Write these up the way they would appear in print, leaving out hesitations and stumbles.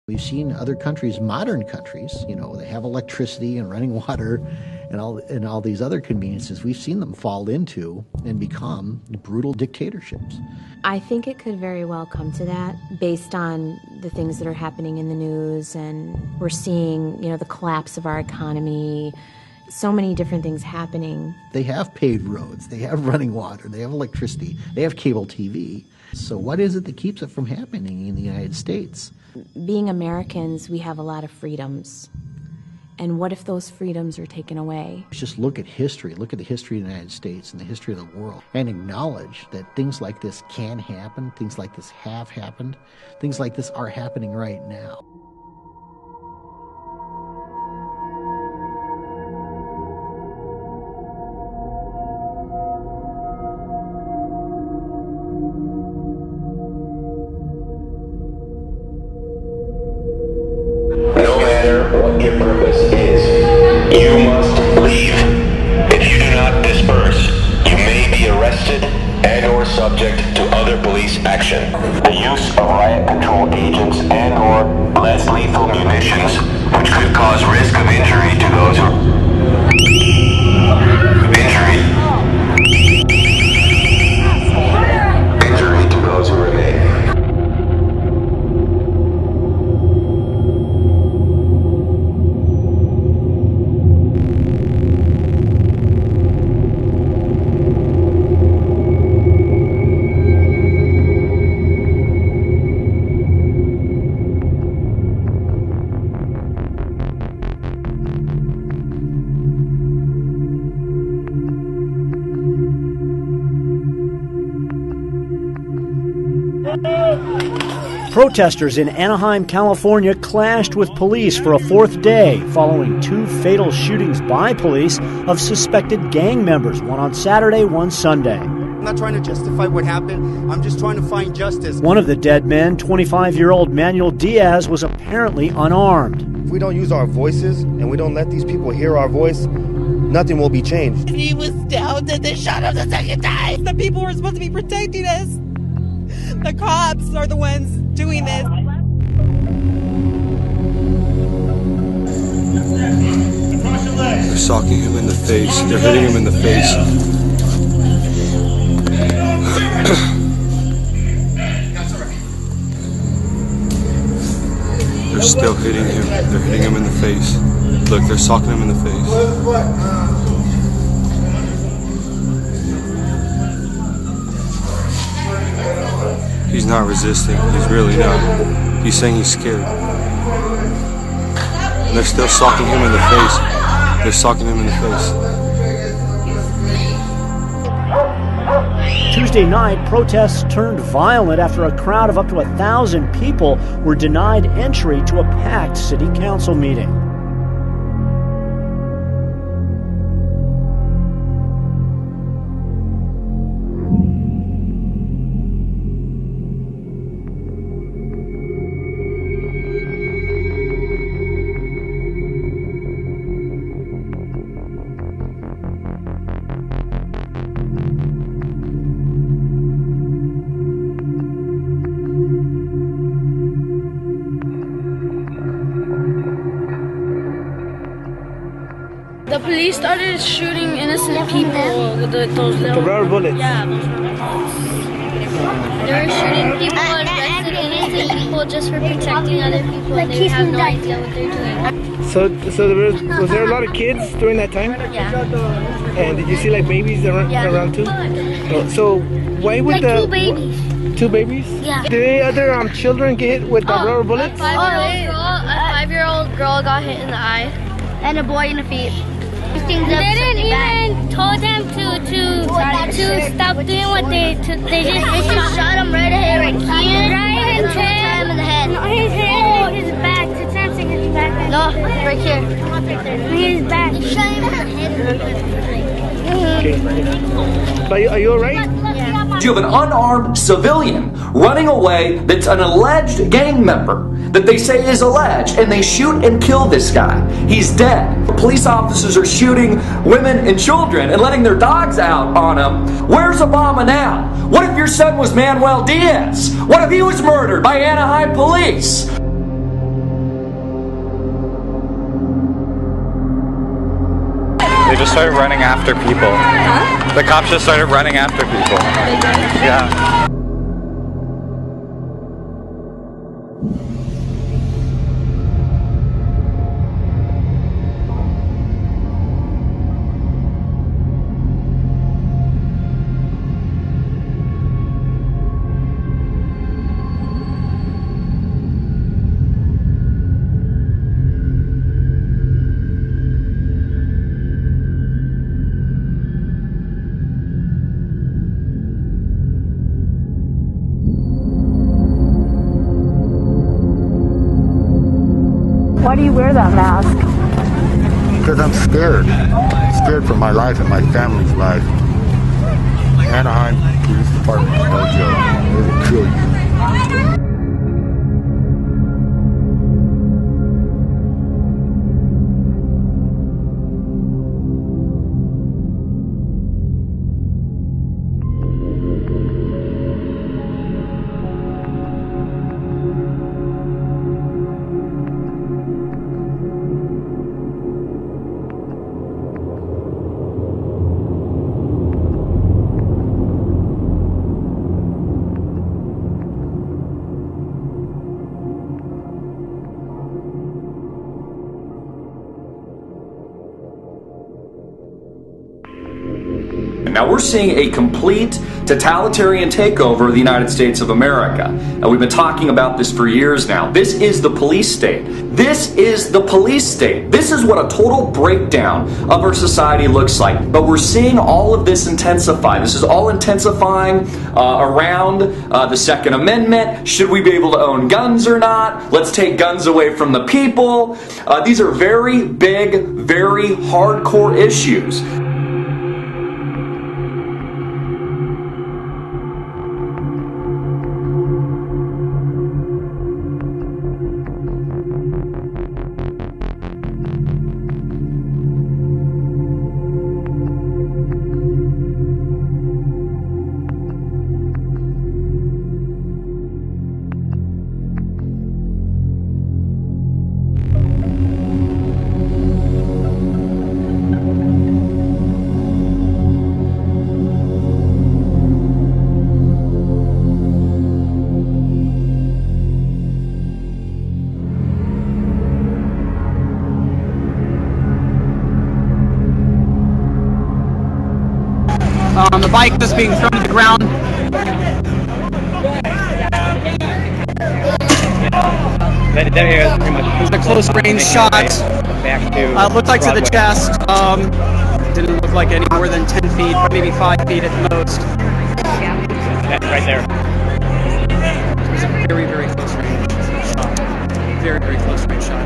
We've seen other countries, modern countries, they have electricity and running water and all these other conveniences. We've seen them fall into and become brutal dictatorships. I think it could very well come to that based on the things that are happening in the news, and we're seeing, the collapse of our economy, so many different things happening. They have paved roads, they have running water, they have electricity, they have cable TV. So what is it that keeps it from happening in the United States? Being Americans, we have a lot of freedoms. And what if those freedoms are taken away? Just look at history. Look at the history of the United States and the history of the world, and acknowledge that things like this can happen, things like this have happened, things like this are happening right now. No matter what your purpose is, you must leave. If you do not disperse, you may be arrested and or subject to other police action. The use of riot control agents and or less lethal munitions, which could cause risk of injury to those who remain. Protesters in Anaheim, California clashed with police for a fourth day following two fatal shootings by police of suspected gang members, one on Saturday, one Sunday. I'm not trying to justify what happened. I'm just trying to find justice. One of the dead men, 25-year-old Manuel Diaz, was apparently unarmed. If we don't use our voices and we don't let these people hear our voice, nothing will be changed. He was down and they shot him the second time. The people who are supposed to be protecting us. The cops are the ones doing this. They're socking him in the face. They're hitting him in the face. They're still hitting him. They're hitting him in the face. Look, they're socking him in the face. He's not resisting. He's really not. He's saying he's scared. And they're still socking him in the face. They're socking him in the face. Tuesday night, protests turned violent after a crowd of up to 1,000 people were denied entry to a packed city council meeting. The police started shooting innocent people with those little... The rubber bullets. Yeah, those rubber bullets. They were shooting people and arresting innocent people just for protecting other people, and they have no idea what they're doing. So was there a lot of kids during that time? Yeah. And did you see like babies around too? So why would like 2 babies. 2 babies? Yeah. Did any other children get hit with the rubber bullets? A 5-year-old girl got hit in the eye. And a boy in the feet. They didn't even told them to stop doing what they just shot him right here, right here, right in his head, in the head. No, his head, his back. To Samson, his back. No, right here. His back. They shot him in the head. Okay. Are you alright? Yeah. You have an unarmed civilian running away that's an alleged gang member that they say is alleged, and they shoot and kill this guy. He's dead. Police officers are shooting women and children and letting their dogs out on him. Where's Obama now? What if your son was Manuel Diaz? What if he was murdered by Anaheim police? They just started running after people. Huh? The cops just started running after people. Yeah. Why do you wear that mask? Because I'm scared. Scared for my life and my family's life. Anaheim Police Department is no joke. They will kill you. Now we're seeing a complete totalitarian takeover of the United States of America. And we've been talking about this for years now. This is the police state. This is the police state. This is what a total breakdown of our society looks like. But we're seeing all of this intensify. This is all intensifying around the Second Amendment. Should we be able to own guns or not? Let's take guns away from the people. These are very big, very hardcore issues. The bike is being thrown to the ground. It was a close range shot. Looked like to the chest. Didn't look like any more than 10 feet, maybe 5 feet at the most. Right there. It was a very, very close range shot. Very, very close range shot.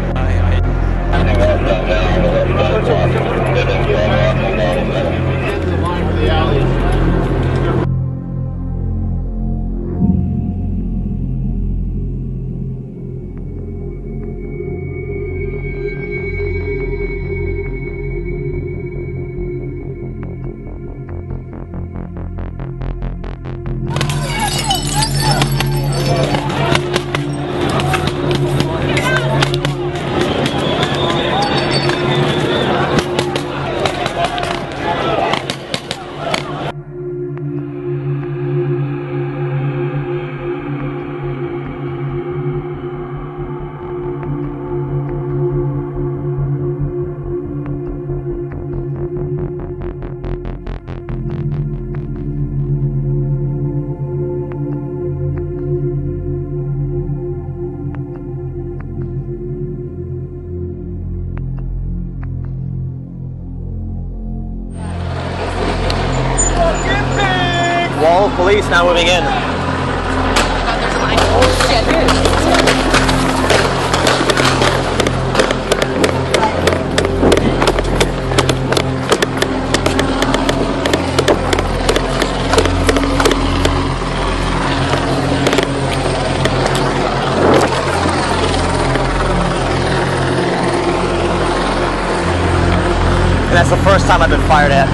Wall of police now moving in. Oh shit. And that's the first time I've been fired at.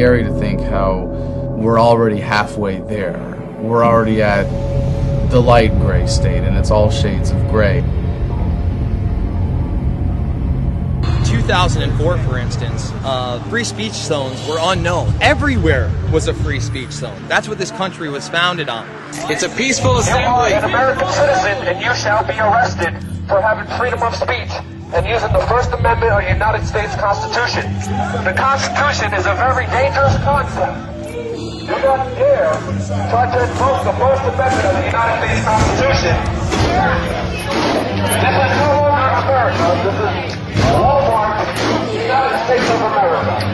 scary to think how we're already halfway there. We're already at the light gray state, and it's all shades of gray. 2004, for instance, free speech zones were unknown. Everywhere was a free speech zone. That's what this country was founded on. It's a peaceful assembly. You are an American citizen, and you shall be arrested for having freedom of speech and using the First Amendment of the United States Constitution. The Constitution is a very dangerous concept. Do not dare try to invoke the First Amendment of the United States Constitution. This is no longer America. This is Walmart, United States of America.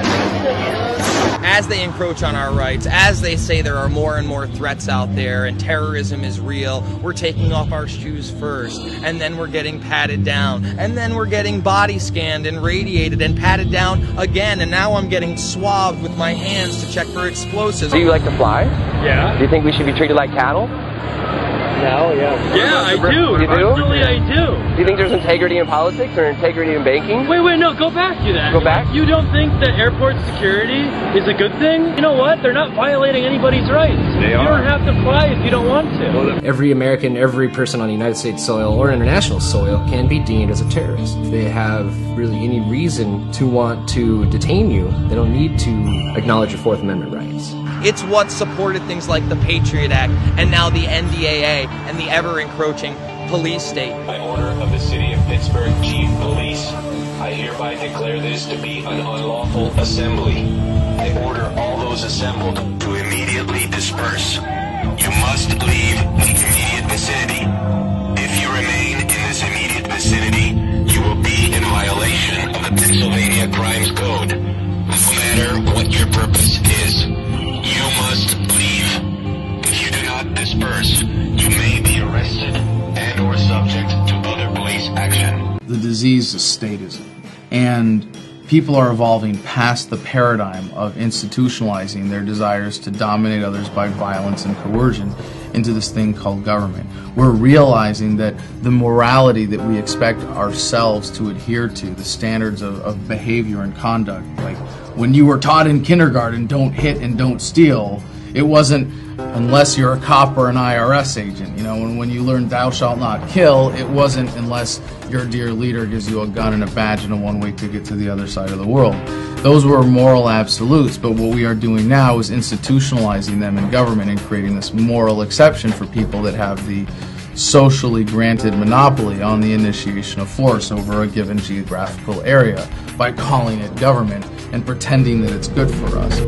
As they encroach on our rights, as they say there are more and more threats out there and terrorism is real, we're taking off our shoes first, and then we're getting patted down, and then we're getting body scanned and radiated and patted down again, and now I'm getting swabbed with my hands to check for explosives. Do you like to fly? Yeah. Do you think we should be treated like cattle? No, yeah. Yeah, I do. You do? Absolutely, I do. Do you think there's integrity in politics or integrity in banking? Wait, no, go back to that. Go back? You don't think that airport security is a good thing? You know what? They're not violating anybody's rights. They You are. don't have to fly if you don't want to. Every American, every person on United States soil or international soil can be deemed as a terrorist. If they have really any reason to want to detain you, they don't need to acknowledge your Fourth Amendment rights. It's what supported things like the Patriot Act and now the NDAA and the ever-encroaching police state. By order of the City of Pittsburgh Chief Police, I hereby declare this to be an unlawful assembly. I order all those assembled to immediately disperse. You must leave the immediate vicinity. If you remain in this immediate vicinity, you will be in violation of the Pennsylvania Crimes Code. No matter what your purpose is, you must leave. If you do not disperse, you may be arrested and or subject to other police action. The disease is statism, and people are evolving past the paradigm of institutionalizing their desires to dominate others by violence and coercion into this thing called government. We're realizing that the morality that we expect ourselves to adhere to, the standards of behavior and conduct, like when you were taught in kindergarten, don't hit and don't steal, it wasn't unless you're a cop or an IRS agent. You know, when you learn thou shalt not kill, it wasn't unless your dear leader gives you a gun and a badge and a one-way ticket to the other side of the world. Those were moral absolutes, but what we are doing now is institutionalizing them in government and creating this moral exception for people that have the socially granted monopoly on the initiation of force over a given geographical area by calling it government and pretending that it's good for us.